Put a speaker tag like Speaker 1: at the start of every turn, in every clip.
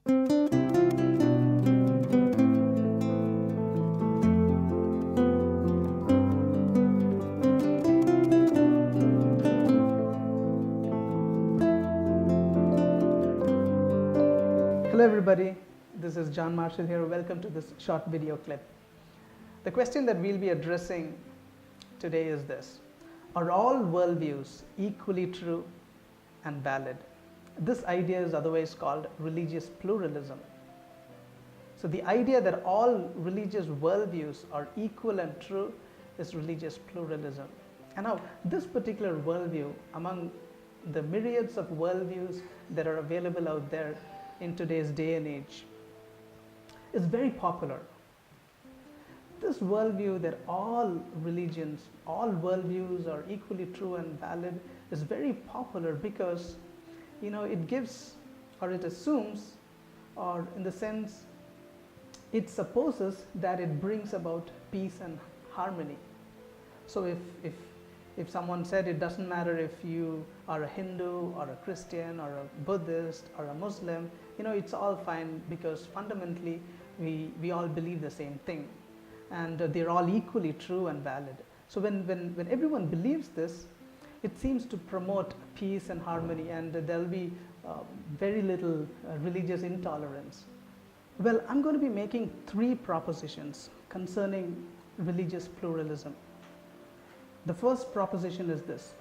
Speaker 1: Hello everybody, this is John Marshall here. Welcome to this short video clip. The question that we'll be addressing today is this: are all worldviews equally true and valid? This idea is otherwise called religious pluralism. So the idea that all religious worldviews are equal and true is religious pluralism. And now this particular worldview, among the myriads of worldviews that are available out there in today's day and age, is very popular. This worldview that all religions, all worldviews are equally true and valid is very popular because it gives, or it assumes, or in the sense it supposes that it brings about peace and harmony. So if someone said it doesn't matter if you are a Hindu or a Christian or a Buddhist or a Muslim, it's all fine because fundamentally we all believe the same thing and they're all equally true and valid. So when everyone believes this, it seems to promote peace and harmony, and there'll be very little religious intolerance. Well, I'm going to be making 3 propositions concerning religious pluralism. The first proposition is this: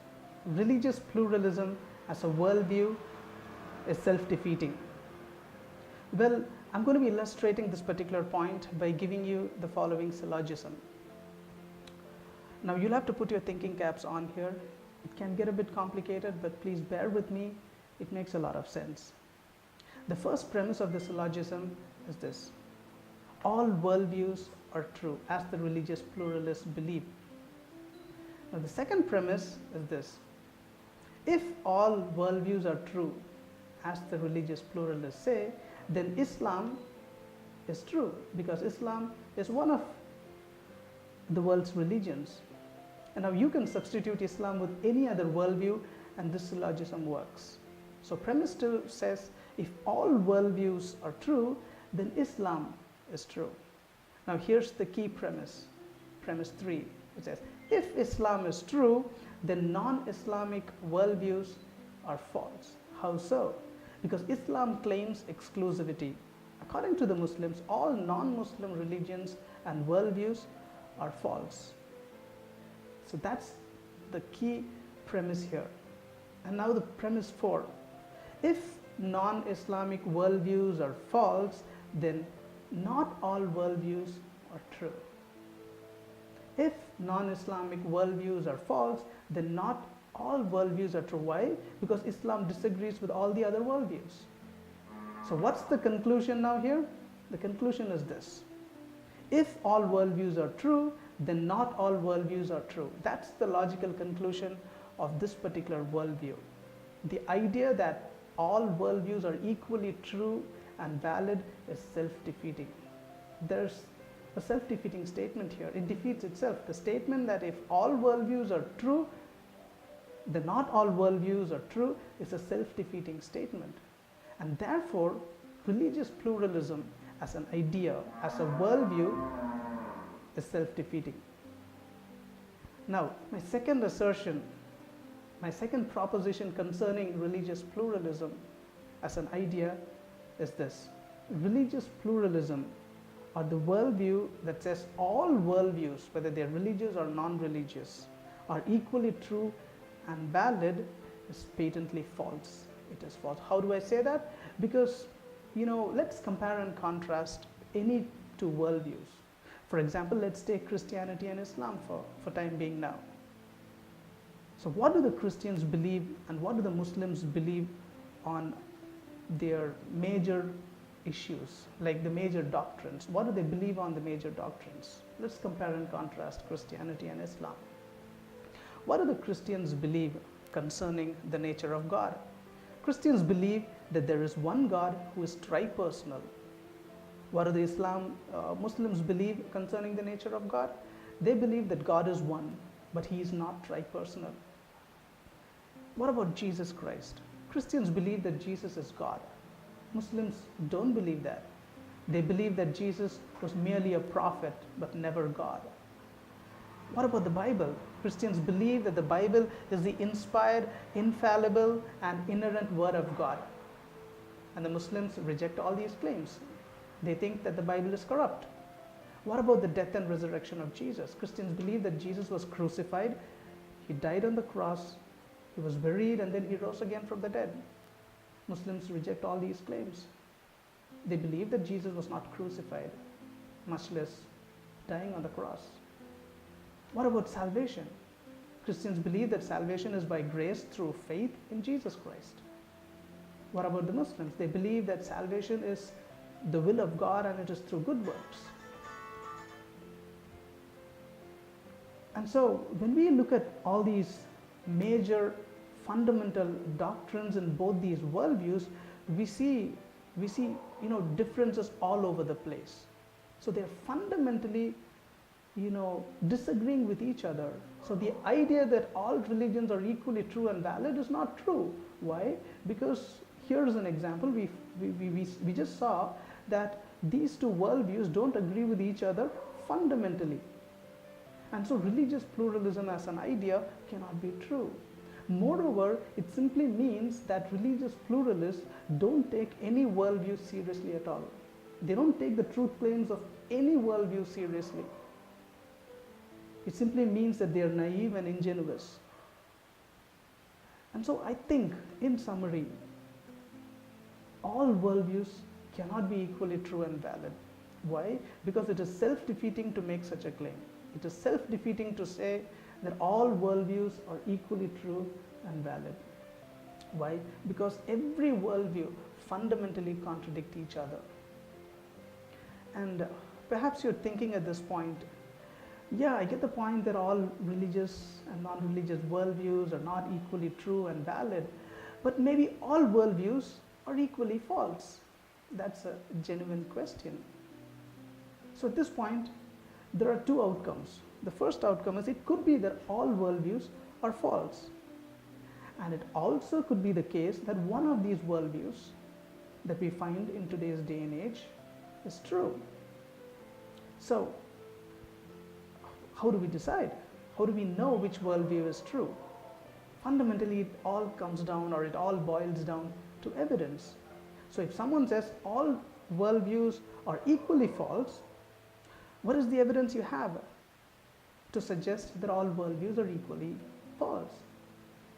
Speaker 1: religious pluralism as a worldview is self-defeating. Well, I'm going to be illustrating this particular point by giving you the following syllogism. Now you'll have to put your thinking caps on here. It can get a bit complicated, but please bear with me. It makes a lot of sense. The first premise of the syllogism is this: all worldviews are true as the religious pluralists believe. Now the second premise is this: if all worldviews are true as the religious pluralists say, then Islam is true because Islam is one of the world's religions. And now you can substitute Islam with any other worldview and this syllogism works. So premise 2 says if all worldviews are true, then Islam is true. Now here's the key premise, premise 3. It says if Islam is true, then non-Islamic worldviews are false. How so? Because Islam claims exclusivity. According to the Muslims, all non-Muslim religions and worldviews are false. So that's the key premise here. And now the premise 4. If non-Islamic worldviews are false, then not all worldviews are true. If non-Islamic worldviews are false, then not all worldviews are true. Why? Because Islam disagrees with all the other worldviews. So what's the conclusion now here? The conclusion is this: if all worldviews are true, then not all worldviews are true. That's the logical conclusion of this particular worldview. The idea that all worldviews are equally true and valid is self-defeating. There's a self-defeating statement here. It defeats itself. The statement that if all worldviews are true, then not all worldviews are true is a self-defeating statement. And therefore, religious pluralism as an idea, as a worldview, is self-defeating. Now, my second assertion, my second proposition concerning religious pluralism as an idea is this: religious pluralism, or the worldview that says all worldviews, whether they're religious or non-religious, are equally true and valid, is patently false. It is false. How do I say that? Because, let's compare and contrast any 2 worldviews. For example, let's take Christianity and Islam for time being now. So what do the Christians believe and what do the Muslims believe on their major issues, like the major doctrines? What do they believe on the major doctrines? Let's compare and contrast Christianity and Islam. What do the Christians believe concerning the nature of God? Christians believe that there is one God who is tripersonal. What do the Muslims believe concerning the nature of God? They believe that God is one, but he is not tripersonal. What about Jesus Christ? Christians believe that Jesus is God. Muslims don't believe that. They believe that Jesus was merely a prophet but never God. What about the Bible? Christians believe that the Bible is the inspired, infallible, and inerrant word of God. And the Muslims reject all these claims. They think that the Bible is corrupt. What about the death and resurrection of Jesus? Christians believe that Jesus was crucified, he died on the cross, he was buried, and then he rose again from the dead. Muslims reject all these claims. They believe that Jesus was not crucified, much less dying on the cross. What about salvation? Christians believe that salvation is by grace through faith in Jesus Christ. What about the Muslims? They believe that salvation is the will of God and it is through good works. And so when we look at all these major fundamental doctrines in both these worldviews, we see differences all over the place. So they're fundamentally disagreeing with each other. So the idea that all religions are equally true and valid is not true. Why? Because here's an example. We just saw that these two worldviews don't agree with each other fundamentally. And so religious pluralism as an idea cannot be true. Moreover, it simply means that religious pluralists don't take any worldview seriously at all. They don't take the truth claims of any worldview seriously. It simply means that they are naive and ingenuous. And so I think, in summary, all worldviews cannot be equally true and valid. Why? Because it is self-defeating to make such a claim. It is self-defeating to say that all worldviews are equally true and valid. Why? Because every worldview fundamentally contradicts each other. And perhaps you're thinking at this point, yeah, I get the point that all religious and non-religious worldviews are not equally true and valid, but maybe all worldviews are equally false. That's a genuine question. So at this point, there are two outcomes. The first outcome is it could be that all worldviews are false. And it also could be the case that one of these worldviews that we find in today's day and age is true. So, how do we decide? How do we know which worldview is true? Fundamentally, it all comes down, or it all boils down to evidence. So if someone says all worldviews are equally false, what is the evidence you have to suggest that all worldviews are equally false?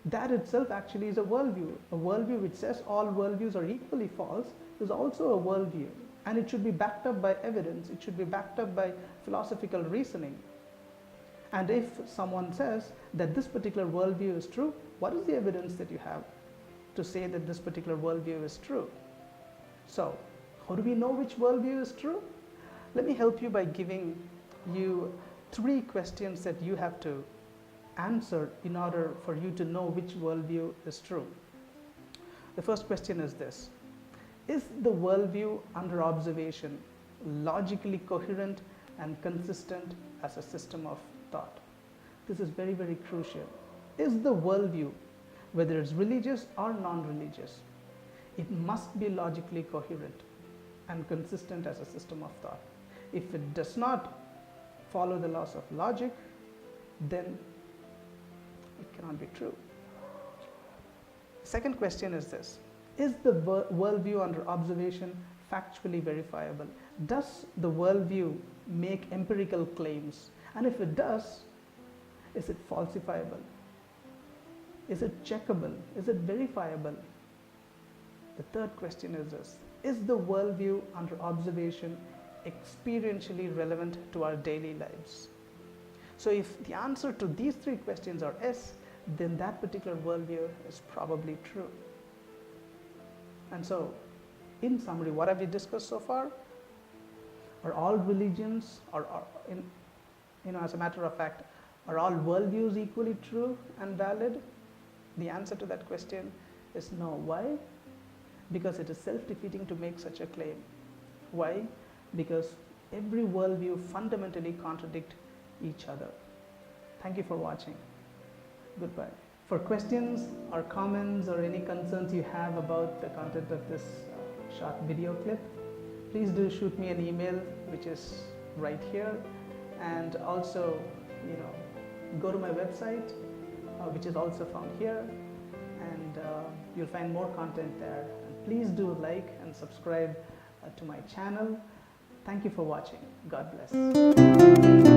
Speaker 1: That itself actually is a worldview. A worldview which says all worldviews are equally false is also a worldview. And it should be backed up by evidence. It should be backed up by philosophical reasoning. And if someone says that this particular worldview is true, what is the evidence that you have to say that this particular worldview is true? So, how do we know which worldview is true? Let me help you by giving you 3 questions that you have to answer in order for you to know which worldview is true. The first question is this: is the worldview under observation logically coherent and consistent as a system of thought? This is very, very crucial. Is the worldview, whether it's religious or non-religious, it must be logically coherent and consistent as a system of thought. If it does not follow the laws of logic, then it cannot be true. Second question is this: is the worldview under observation factually verifiable? Does the worldview make empirical claims? And if it does, is it falsifiable? Is it checkable? Is it verifiable? The third question is this: is the worldview under observation experientially relevant to our daily lives? So if the answer to these 3 questions are yes, then that particular worldview is probably true. And so, in summary, what have we discussed so far? Are all religions, as a matter of fact, are all worldviews equally true and valid? The answer to that question is no. Why? Because it is self-defeating to make such a claim. Why? Because every worldview fundamentally contradicts each other. Thank you for watching. Goodbye. For questions or comments or any concerns you have about the content of this short video clip, please do shoot me an email, which is right here, and also, go to my website, which is also found here, and you'll find more content there. And please do like and subscribe to my channel. Thank you for watching. God bless.